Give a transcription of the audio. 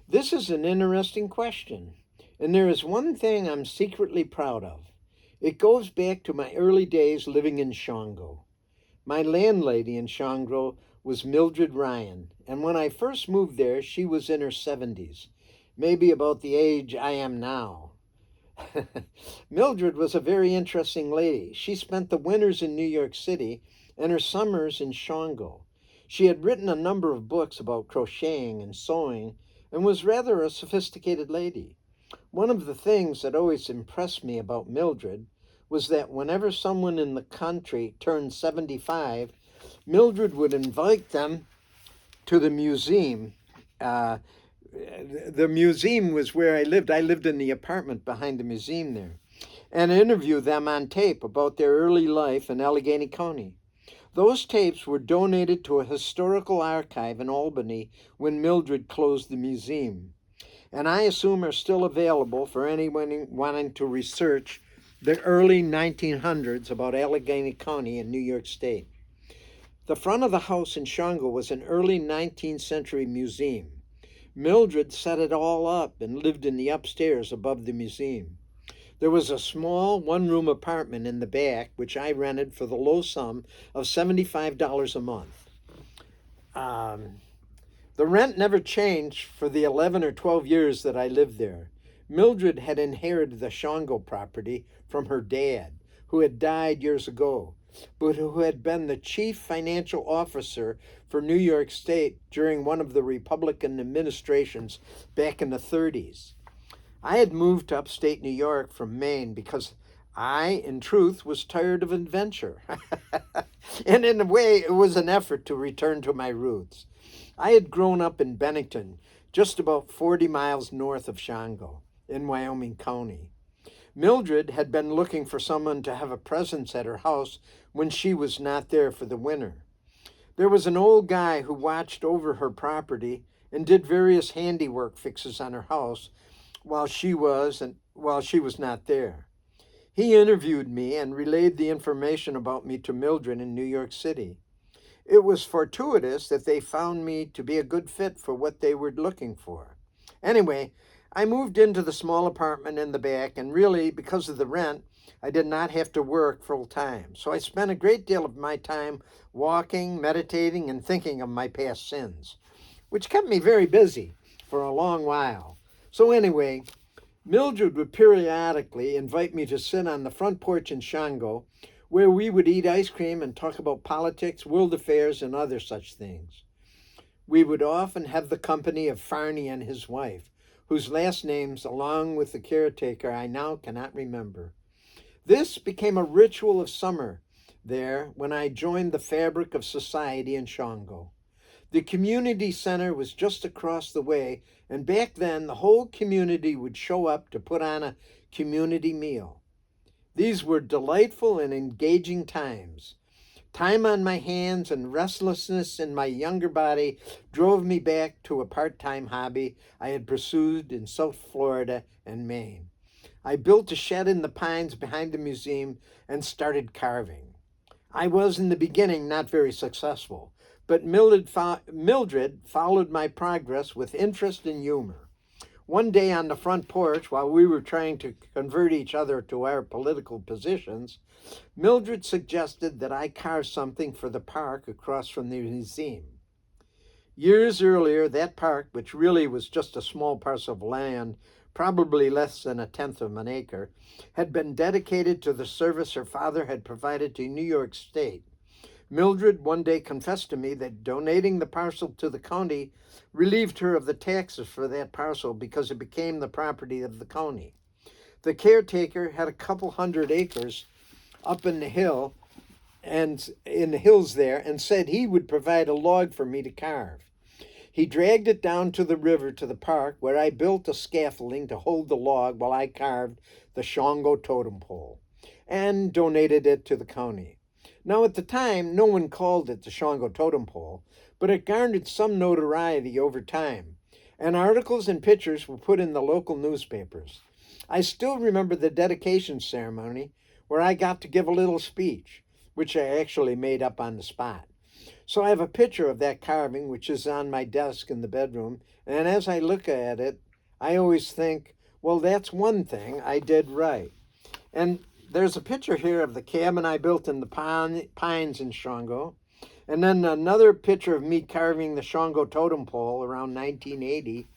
This is an interesting question, and there is one thing I'm secretly proud of. It goes back to my early days living in Shango. My landlady in Shango was Mildred Ryan, and when I first moved there, she was in her 70s, maybe about the age I am now. Mildred was a very interesting lady. She spent the winters in New York City and her summers in Shango. She had written a number of books about crocheting and sewing and was rather a sophisticated lady. One of the things that always impressed me about Mildred was that whenever someone in the country turned 75, Mildred would invite them to the museum. Uh, the museum was where I lived. I lived in the apartment behind the museum there, and interview them on tape about their early life in Allegheny County. Those tapes were donated to a historical archive in Albany when Mildred closed the museum, and I assume are still available for anyone wanting to research the early 1900s about Allegheny County in New York State. The front of the house in Shango was an early 19th century museum. Mildred set it all up and lived in the upstairs above the museum. There was a small one-room apartment in the back, which I rented for the low sum of $75 a month. Um, the rent never changed for the 11 or 12 years that I lived there. Mildred had inherited the Shango property from her dad, who had died years ago, but who had been the chief financial officer for New York State during one of the Republican administrations back in the 30s. I had moved to upstate New York from Maine because I, in truth, was tired of adventure. And in a way, it was an effort to return to my roots. I had grown up in Bennington, just about 40 miles north of Shango, in Wyoming County. Mildred had been looking for someone to have a presence at her house when she was not there for the winter. There was an old guy who watched over her property and did various handiwork fixes on her house while she was not there. He interviewed me and relayed the information about me to Mildred in New York City. It was fortuitous that they found me to be a good fit for what they were looking for. Anyway, I moved into the small apartment in the back, and really, because of the rent, I did not have to work full time. So I spent a great deal of my time walking, meditating, and thinking of my past sins, which kept me very busy for a long while. So anyway, Mildred would periodically invite me to sit on the front porch in Shango, where we would eat ice cream and talk about politics, world affairs, and other such things. We would often have the company of Farney and his wife, whose last names, along with the caretaker, I now cannot remember. This became a ritual of summer there when I joined the fabric of society in Shango. The community center was just across the way, and back then the whole community would show up to put on a community meal. These were delightful and engaging times. Time on my hands and restlessness in my younger body drove me back to a part time hobby I had pursued in South Florida and Maine. I built a shed in the pines behind the museum and started carving. I was in the beginning not very successful, but Mildred followed my progress with interest and humor. One day on the front porch, while we were trying to convert each other to our political positions, Mildred suggested that I carve something for the park across from the museum. Years earlier, that park, which really was just a small parcel of land, probably less than a tenth of an acre, had been dedicated to the service her father had provided to New York State. Mildred one day confessed to me that donating the parcel to the county relieved her of the taxes for that parcel because it became the property of the county. The caretaker had a couple hundred acres up in the hill and in the hills there and said he would provide a log for me to carve. He dragged it down to the river to the park where I built a scaffolding to hold the log while I carved the Shango totem pole and donated it to the county. Now, at the time, no one called it the Shango totem pole, but it garnered some notoriety over time, and articles and pictures were put in the local newspapers. I still remember the dedication ceremony where I got to give a little speech, which I actually made up on the spot. So I have a picture of that carving, which is on my desk in the bedroom. And as I look at it, I always think, well, that's one thing I did right. And there's a picture here of the cabin I built in the pines in Shango. And then another picture of me carving the Shango totem pole around 1980.